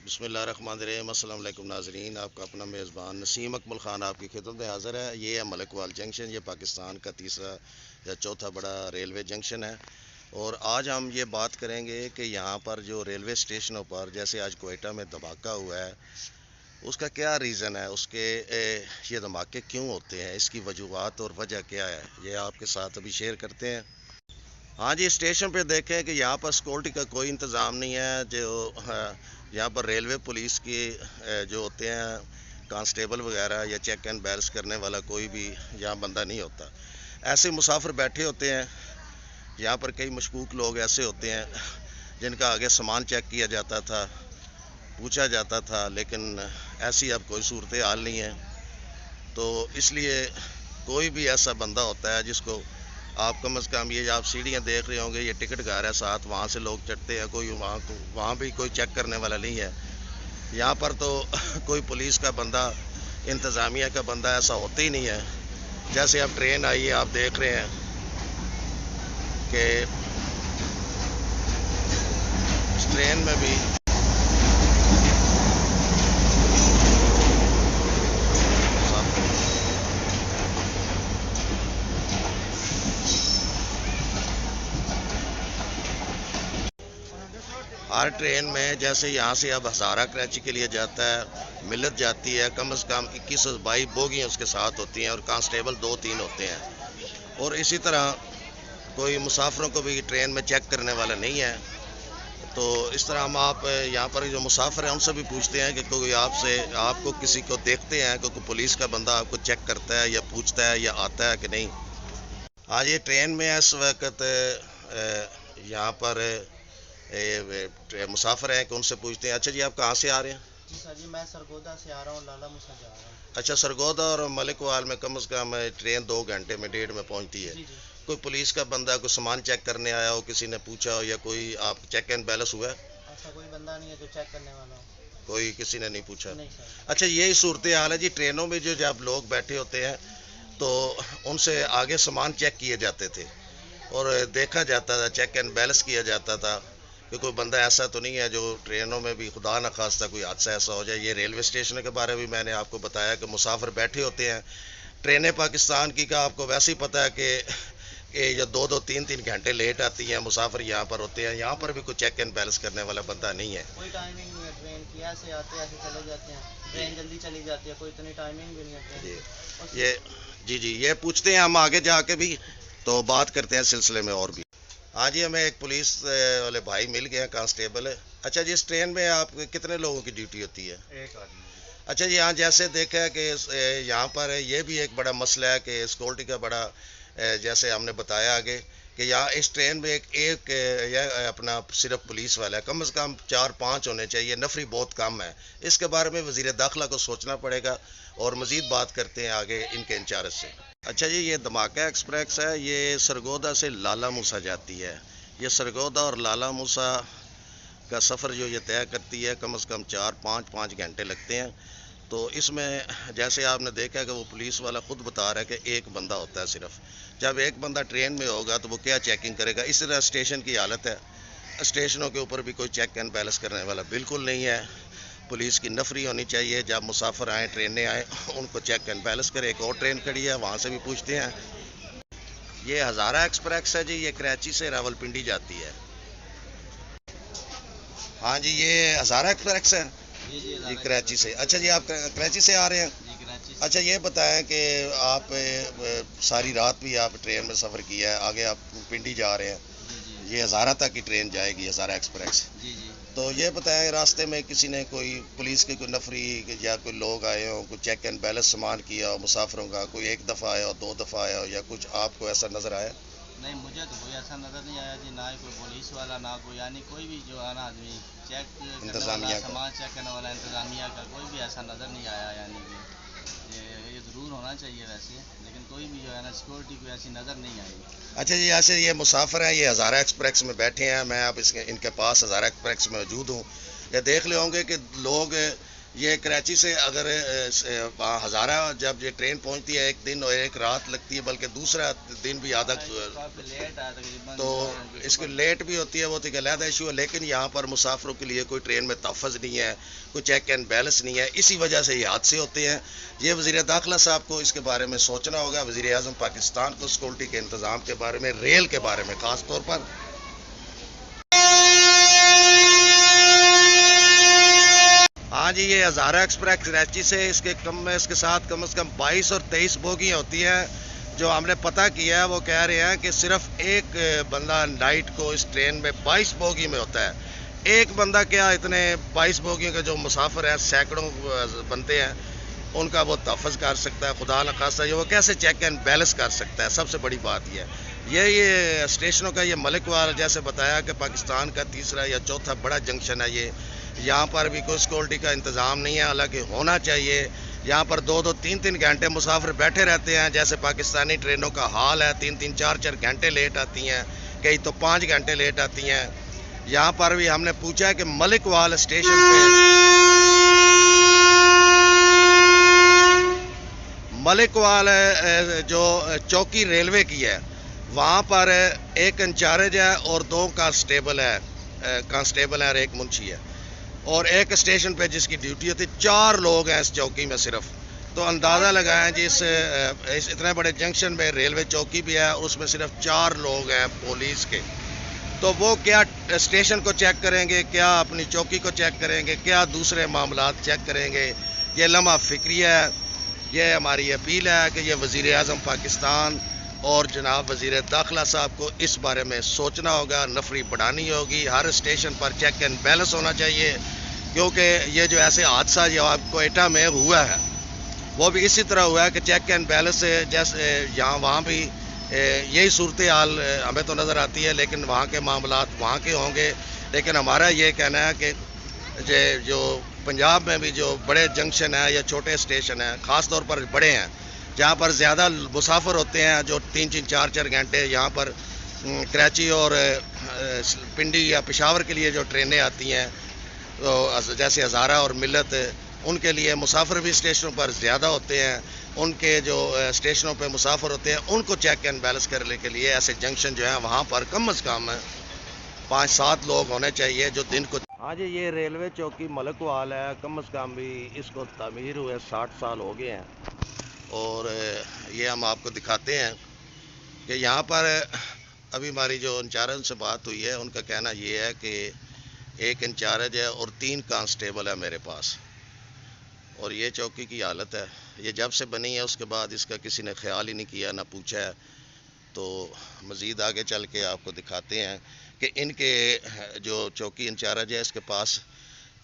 بسم اللہ الرحمن الرحیم۔ السلام علیکم ناظرین، آپ کا اپنا میزبان نسیم اکمل خان آپ کی خدمت میں حاضر ہے۔ یہ ہے ملک وال جنکشن، یہ پاکستان کا تیسرا یا چوتھا بڑا ریلوے جنکشن ہے، اور آج ہم یہ بات کریں گے کہ یہاں پر جو ریلوے اسٹیشنوں پر جیسے آج کوئٹہ میں دھماکہ ہوا ہے، اس کا کیا ریزن ہے، اس کے یہ دھماکے کیوں ہوتے ہیں، اس کی وجوہات اور وجہ کیا ہے، یہ آپ کے ساتھ ابھی شیئر کرتے ہیں۔ ہاں جی، اسٹیشن پہ دیکھیں کہ یہاں پر سیکورٹی کا کوئی انتظام نہیں ہے۔ جو یہاں پر ریلوے پولیس کی جو ہوتے ہیں کانسٹیبل وغیرہ یا چیک اینڈ بیلنس کرنے والا کوئی بھی یہاں بندہ نہیں ہوتا۔ ایسے مسافر بیٹھے ہوتے ہیں، یہاں پر کئی مشکوک لوگ ایسے ہوتے ہیں جن کا آگے سامان چیک کیا جاتا تھا، پوچھا جاتا تھا، لیکن ایسی اب کوئی صورتحال نہیں ہے۔ تو اس لیے کوئی بھی ایسا بندہ ہوتا ہے جس کو آپ کم از کم، یہ آپ سیڑھیاں دیکھ رہے ہوں گے، یہ ٹکٹ گھر ہے ساتھ، وہاں سے لوگ چڑھتے ہیں، کوئی وہاں بھی کوئی چیک کرنے والا نہیں ہے۔ یہاں پر تو کوئی پولیس کا بندہ، انتظامیہ کا بندہ ایسا ہوتا ہی نہیں ہے۔ جیسے اب ٹرین آئی ہے، آپ دیکھ رہے ہیں کہ اس ٹرین میں بھی ہر ٹرین میں، جیسے یہاں سے اب ہزارہ کراچی کے لیے جاتا ہے، ملت جاتی ہے، کم از کم 21-22 بوگیاں اس کے ساتھ ہوتی ہیں، اور کانسٹیبل 2-3 ہوتے ہیں، اور اسی طرح کوئی مسافروں کو بھی ٹرین میں چیک کرنے والا نہیں ہے۔ تو اس طرح ہم آپ یہاں پر جو مسافر ہیں ان سے بھی پوچھتے ہیں کہ کوئی آپ کو کسی کو دیکھتے ہیں کہ کوئی پولیس کا بندہ آپ کو چیک کرتا ہے یا پوچھتا ہے یا آتا ہے کہ نہیں۔ آج یہ ٹرین میں اس وقت یہاں پر مسافر ہیں کہ ان سے پوچھتے ہیں۔ اچھا جی، آپ کہاں سے آ رہے ہیں؟ جی سر جی، میں سرگودا سے آ رہا ہوں، لالا موسیٰ جا رہا ہوں۔ اچھا، سرگودا اور ملک وال میں کم از کم ٹرین 2 گھنٹے میں، 1.5 میں پہنچتی ہے۔ جی جی، کوئی پولیس کا بندہ کوئی سامان چیک کرنے آیا ہو، کسی نے پوچھا ہو، یا کوئی آپ چیک اینڈ بیلنس ہوا ہے؟ ایسا کوئی بندہ نہیں ہے جو چیک کرنے والا ہو۔ کوئی کسی نے نہیں پوچھا؟ نہیں سر جی۔ اچھا، یہی صورتحال ہے جی ٹرینوں میں، جو جب لوگ بیٹھے ہوتے ہیں تو ان سے آگے سامان چیک کیے جاتے تھے اور دیکھا جاتا تھا، چیک اینڈ بیلنس کیا جاتا تھا کہ کوئی بندہ ایسا تو نہیں ہے جو ٹرینوں میں بھی خدا نخواستہ کوئی حادثہ ایسا ہو جائے۔ یہ ریلوے اسٹیشن کے بارے میں نے آپ کو بتایا کہ مسافر بیٹھے ہوتے ہیں۔ ٹرینیں پاکستان کی کا آپ کو ویسے ہی پتہ ہے کہ یہ 2-3 گھنٹے لیٹ آتی ہیں، مسافر یہاں پر ہوتے ہیں، یہاں پر بھی کوئی چیک اینڈ بیلنس کرنے والا بندہ نہیں ہے۔ کوئی ٹائمنگ نہیں ہے ٹرین کی، ایسے آتے ایسے چلے جاتے ہیں، ٹرین جلدی چلی جاتی ہے، کوئی اتنی ٹائمنگ بھی نہیں ہے ٹرین کی۔ یہ پوچھتے ہیں ہم آگے جا کے بھی، تو بات کرتے ہیں سلسلے میں اور بھی۔ ہاں جی، ہمیں ایک پولیس والے بھائی مل گئے ہیں، کانسٹیبل ہے۔ اچھا جی، اس ٹرین میں آپ کتنے لوگوں کی ڈیوٹی ہوتی ہے؟ ایک آدمی۔ اچھا جی، ہاں جیسے دیکھا کہ یہاں پر یہ بھی ایک بڑا مسئلہ ہے کہ سیکورٹی کا بڑا، جیسے ہم نے بتایا آگے کہ یہاں اس ٹرین میں ایک اپنا صرف پولیس والا ہے، کم از کم 4-5 ہونے چاہیے، نفری بہت کم ہے۔ اس کے بارے میں وزیر داخلہ کو سوچنا پڑے گا، اور مزید بات کرتے ہیں آگے ان کے انچارج سے۔ اچھا جی، یہ دھماکہ ایکسپریس ہے، یہ سرگودا سے لالا موسیٰ جاتی ہے۔ یہ سرگودا اور لالا موسیٰ کا سفر جو یہ طے کرتی ہے، کم از کم 4-5 گھنٹے لگتے ہیں۔ تو اس میں جیسے آپ نے دیکھا کہ وہ پولیس والا خود بتا رہا ہے کہ ایک بندہ ہوتا ہے صرف۔ جب ایک بندہ ٹرین میں ہوگا تو وہ کیا چیکنگ کرے گا؟ اس طرح اسٹیشن کی حالت ہے، اسٹیشنوں کے اوپر بھی کوئی چیک اینڈ بیلنس کرنے والا بالکل نہیں ہے۔ پولیس کی نفری ہونی چاہیے، جب مسافر آئیں، ٹرینیں آئیں، ان کو چیک اینڈ بیلنس کرے۔ ایک اور ٹرین کھڑی ہے، وہاں سے بھی پوچھتے ہیں۔ یہ ہزارہ ایکسپریس ہے جی، یہ کراچی سے راولپنڈی جاتی ہے۔ ہاں جی، یہ ہزارہ ایکسپریس ہے جی، کراچی سے۔ اچھا جی، آپ کراچی سے آ رہے ہیں؟ جی کراچی سے۔ اچھا، یہ بتائیں کہ آپ ساری رات بھی آپ ٹرین میں سفر کیا ہے، آگے آپ پنڈی جا رہے ہیں، جی جی یہ ہزارہ تک کی ٹرین جائے گی، ہزارہ ایکسپریس۔ جی جی۔ تو یہ بتائیں راستے میں کسی نے کوئی پولیس کی کوئی نفری یا کوئی لوگ آئے ہوں، کوئی چیک اینڈ بیلنس سامان کیا ہو مسافروں کا، کوئی 1 دفعہ آیا ہو، 2 دفعہ آیا ہو، یا کچھ آپ کو ایسا نظر آیا؟ نہیں، مجھے تو کوئی ایسا نظر نہیں آیا جی، نہ ہی کوئی پولیس والا، نہ کوئی، یعنی کوئی بھی جو ہے نا آدمی چیک کرنے انتظامیہ والا، کا؟ سامان چیک کرنے والا انتظامیہ کا کوئی بھی ایسا نظر نہیں آیا، یعنی کہ یہ ضرور ہونا چاہیے ویسے، لیکن کوئی بھی جو ہے نا سیکورٹی کوئی ایسی نظر نہیں آئی۔ اچھا جی، ایسے یہ مسافر ہیں، یہ ہزارہ ایکسپریس میں بیٹھے ہیں، میں اب ان کے پاس ہزارہ ایکسپریس میں موجود ہوں۔ یہ دیکھ لے ہوں گے کہ لوگ یہ کراچی سے اگر وہاں ہزارہ جب یہ ٹرین پہنچتی ہے ایک دن اور ایک رات لگتی ہے، بلکہ دوسرا دن بھی آدھا، لیٹ آیا تقریباً تو اس کی لیٹ بھی ہوتی ہے، وہ تو ایک علیحدہ ایشو ہے. لیکن یہاں پر مسافروں کے لیے کوئی ٹرین میں تحفظ نہیں ہے، کوئی چیک اینڈ بیلنس نہیں ہے، اسی وجہ سے یہ حادثے ہوتے ہیں. یہ وزیر داخلہ صاحب کو اس کے بارے میں سوچنا ہوگا، وزیر اعظم پاکستان کو سیکورٹی کے انتظام کے بارے میں، ریل کے بارے میں خاص طور پر. ہاں جی، یہ ہزارہ ایکسپریس کراچی سے اس کے ساتھ کم از کم 22 اور 23 بوگیاں ہوتی ہیں. جو ہم نے پتہ کیا ہے وہ کہہ رہے ہیں کہ صرف ایک بندہ نائٹ کو اس ٹرین میں 22 بوگی میں ہوتا ہے. ایک بندہ کیا اتنے 22 بوگیوں کے جو مسافر ہیں سینکڑوں بنتے ہیں ان کا وہ تحفظ کر سکتا ہے؟ خدا نخواستہ یہ وہ کیسے چیک اینڈ بیلنس کر سکتا ہے؟ سب سے بڑی بات یہ اسٹیشنوں کا یہ ملک وال جیسے بتایا کہ پاکستان کا تیسرا یا چوتھا بڑا جنکشن ہے. یہاں پر بھی کوئی سیکورٹی کا انتظام نہیں ہے، حالانکہ ہونا چاہیے. یہاں پر 2-2 3-3 گھنٹے مسافر بیٹھے رہتے ہیں، جیسے پاکستانی ٹرینوں کا حال ہے. 3-3 4-4 گھنٹے لیٹ آتی ہیں، کئی تو 5 گھنٹے لیٹ آتی ہیں. یہاں پر بھی ہم نے پوچھا ہے کہ ملک وال اسٹیشن پہ، ملک وال جو چوکی ریلوے کی ہے وہاں پر ایک انچارج ہے اور 2 کانسٹیبل ہے اور ایک منشی ہے، اور ایک اسٹیشن پہ جس کی ڈیوٹی ہوتی 4 لوگ ہیں اس چوکی میں صرف. تو اندازہ لگائیں جی اس اتنے بڑے جنکشن میں ریلوے چوکی بھی ہے اور اس میں صرف 4 لوگ ہیں پولیس کے. تو وہ کیا اسٹیشن کو چیک کریں گے، کیا اپنی چوکی کو چیک کریں گے، کیا دوسرے معاملات چیک کریں گے؟ یہ لمحہ فکری ہے. یہ ہماری اپیل ہے کہ یہ وزیر اعظم پاکستان اور جناب وزیر داخلہ صاحب کو اس بارے میں سوچنا ہوگا، نفری بڑھانی ہوگی. ہر اسٹیشن پر چیک اینڈ بیلنس ہونا چاہیے، کیونکہ یہ جو ایسے حادثہ جو آپ کوئٹہ میں ہوا ہے وہ بھی اسی طرح ہوا ہے کہ چیک اینڈ بیلنس جیسے یہاں وہاں بھی یہی صورتحال ہمیں تو نظر آتی ہے، لیکن وہاں کے معاملات وہاں کے ہوں گے. لیکن ہمارا یہ کہنا ہے کہ جو پنجاب میں بھی جو بڑے جنکشن ہیں یا چھوٹے اسٹیشن ہیں، خاص طور پر بڑے ہیں جہاں پر زیادہ مسافر ہوتے ہیں، جو 3-3 4-4 گھنٹے یہاں پر کراچی اور پنڈی یا پشاور کے لیے جو ٹرینیں آتی ہیں جیسے ہزارہ اور ملت، ان کے لیے مسافر بھی اسٹیشنوں پر زیادہ ہوتے ہیں. ان کے جو اسٹیشنوں پہ مسافر ہوتے ہیں ان کو چیک اینڈ بیلنس کرنے کے لیے ایسے جنکشن جو ہیں وہاں پر کم از کم 5-7 لوگ ہونے چاہیے جو دن کو. ہاں جی، یہ ریلوے چوکی ملک وال ہے، کم از کم بھی اس کو تعمیر ہوئے 60 سال ہو گئے ہیں. اور یہ ہم آپ کو دکھاتے ہیں کہ یہاں پر ابھی ہماری جو انچارج سے بات ہوئی ہے ان کا کہنا یہ ہے کہ ایک انچارج ہے اور 3 کانسٹیبل ہے میرے پاس. اور یہ چوکی کی حالت ہے، یہ جب سے بنی ہے اس کے بعد اس کا کسی نے خیال ہی نہیں کیا، نہ پوچھا ہے. تو مزید آگے چل کے آپ کو دکھاتے ہیں کہ ان کے جو چوکی انچارج ہے اس کے پاس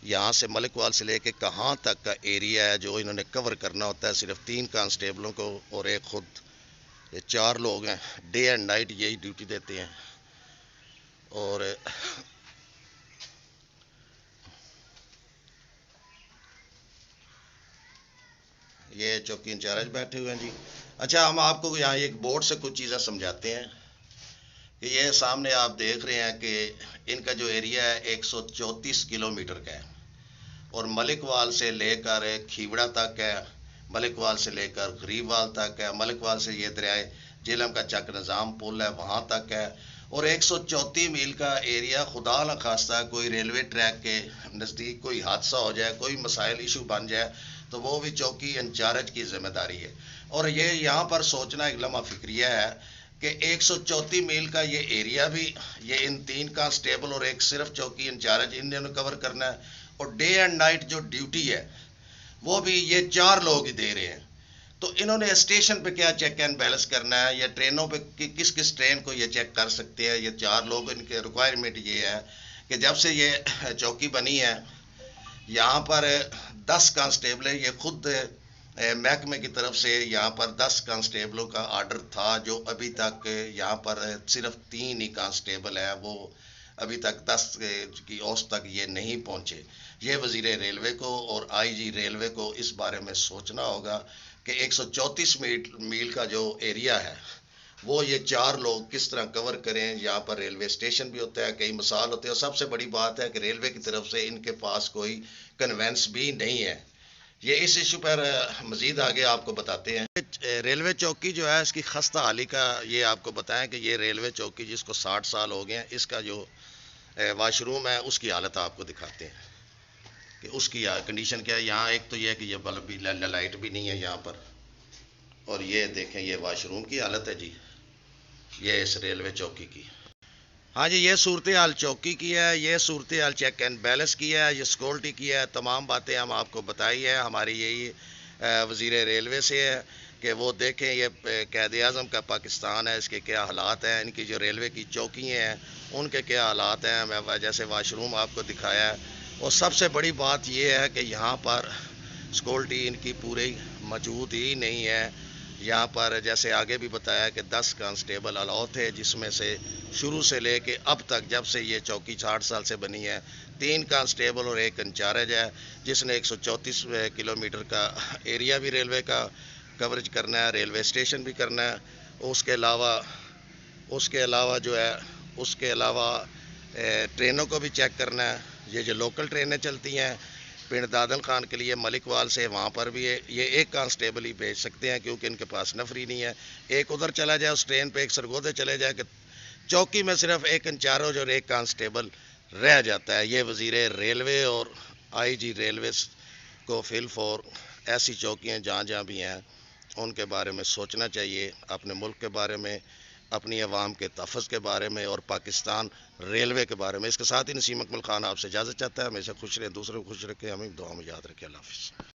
یہاں سے ملک وال سے لے کے کہاں تک کا ایریا ہے جو انہوں نے کور کرنا ہوتا ہے. صرف 3 کانسٹیبلوں کو اور ایک خود، یہ 4 لوگ ہیں، ڈے اینڈ نائٹ یہی ڈیوٹی دیتے ہیں. اور یہ چوکی انچارج بیٹھے ہوئے ہیں جی. اچھا، ہم آپ کو یہاں ایک بورڈ سے کچھ چیزیں سمجھاتے ہیں کہ یہ سامنے آپ دیکھ رہے ہیں کہ ان کا جو ایریا ہے 134 کلومیٹر کا ہے، اور ملک وال سے لے کر کھیوڑا تک ہے، ملک وال سے لے کر غریب وال تک ہے، ملک وال سے یہ دریائے جہلم کا چک نظام پل ہے وہاں تک ہے. اور 134 میل کا ایریا. خدا نخواستہ کوئی ریلوے ٹریک کے نزدیک کوئی حادثہ ہو جائے، کوئی مسائل ایشو بن جائے تو وہ بھی چوکی انچارج کی ذمہ داری ہے. اور یہ یہاں پر سوچنا ایک لمحہ فکریہ ہے کہ 134 میل کا یہ ایریا بھی یہ ان 3 کانسٹیبل اور ایک صرف چوکی انچارج انہوں نے کور کرنا ہے. اور ڈے اینڈ نائٹ جو ڈیوٹی ہے وہ بھی یہ 4 لوگ ہی دے رہے ہیں. تو انہوں نے اسٹیشن پہ کیا چیک اینڈ بیلنس کرنا ہے، یا ٹرینوں پہ کس کس ٹرین کو یہ چیک کر سکتے ہیں؟ یہ 4 لوگ، ان کے ریکوائرمنٹ یہ ہے کہ جب سے یہ چوکی بنی ہے یہاں پر 10 کانسٹیبل ہیں. یہ خود محکمے کی طرف سے یہاں پر 10 کانسٹیبلوں کا آرڈر تھا، جو ابھی تک یہاں پر صرف 3 ہی کانسٹیبل ہیں، وہ ابھی تک 10 کی اوسط تک یہ نہیں پہنچے. یہ وزیر ریلوے کو اور آئی جی ریلوے کو اس بارے میں سوچنا ہوگا کہ 134 میل کا جو ایریا ہے وہ یہ 4 لوگ کس طرح کور کریں. یہاں پر ریلوے اسٹیشن بھی ہوتا ہے, کئی مسائل ہوتے ہیں, اور سب سے بڑی بات ہے کہ ریلوے کی طرف سے ان کے پاس کوئی کنوینس بھی نہیں ہے. یہ اس ایشو پر مزید آگے آپ کو بتاتے ہیں. ریلوے چوکی جو ہے اس کی خستہ حالی کا یہ آپ کو بتائیں کہ یہ ریلوے چوکی جس کو 60 سال ہو گئے ہیں, اس کا جو واش روم ہے اس کی حالت آپ کو دکھاتے ہیں کہ اس کی کنڈیشن کیا ہے. یہاں ایک تو یہ ہے کہ یہ بلب بھی لائٹ بھی نہیں ہے یہاں پر, اور یہ دیکھیں یہ واش روم کی حالت ہے جی, یہ اس ریلوے چوکی کی. ہاں جی, یہ صورتحال چوکی کی ہے, یہ صورتحال چیک اینڈ بیلنس کی ہے, یہ سیکورٹی کی ہے. تمام باتیں ہم آپ کو بتائی ہے. ہماری یہی وزیر ریلوے سے ہے کہ وہ دیکھیں یہ قائد اعظم کا پاکستان ہے, اس کے کیا حالات ہیں, ان کی جو ریلوے کی چوکیاں ہیں ان کے کیا حالات ہیں. میں جیسے واش روم آپ کو دکھایا ہے, اور سب سے بڑی بات یہ ہے کہ یہاں پر سیکورٹی ان کی پوری موجود ہی نہیں ہے. یہاں پر جیسے آگے بھی بتایا کہ 10 کانسٹیبل الاؤ تھے, جس میں سے شروع سے لے کے اب تک جب سے یہ چوکی 60 سال سے بنی ہے 3 کانسٹیبل اور 1 انچارج ہے, جس نے 134 کلومیٹر کا ایریا بھی ریلوے کا کوریج کرنا ہے, ریلوے اسٹیشن بھی کرنا ہے. اس کے علاوہ جو ہے اس کے علاوہ ٹرینوں کو بھی چیک کرنا ہے. یہ جو لوکل ٹرینیں چلتی ہیں پنڈ دادل خان کے لیے ملک وال سے, وہاں پر بھی یہ 1 کانسٹیبل ہی بھیج سکتے ہیں کیونکہ ان کے پاس نفری نہیں ہے. ایک ادھر چلا جائے اس ٹرین پہ, ایک سرگودے چلے جائے کہ چوکی میں صرف 1 انچارج اور 1 کانسٹیبل رہ جاتا ہے. یہ وزیر ریلوے اور آئی جی ریلوے کو فل فور ایسی چوکیاں جہاں جہاں بھی ہیں ان کے بارے میں سوچنا چاہیے, اپنے ملک کے بارے میں, اپنی عوام کے تحفظ کے بارے میں, اور پاکستان ریلوے کے بارے میں. اس کے ساتھ ہی نسیم اکمل خان آپ سے اجازت چاہتا ہے. ہمیشہ خوش رہیں, دوسروں کو خوش رکھیں, ہمیں دعا میں یاد رکھیں. اللہ حافظ.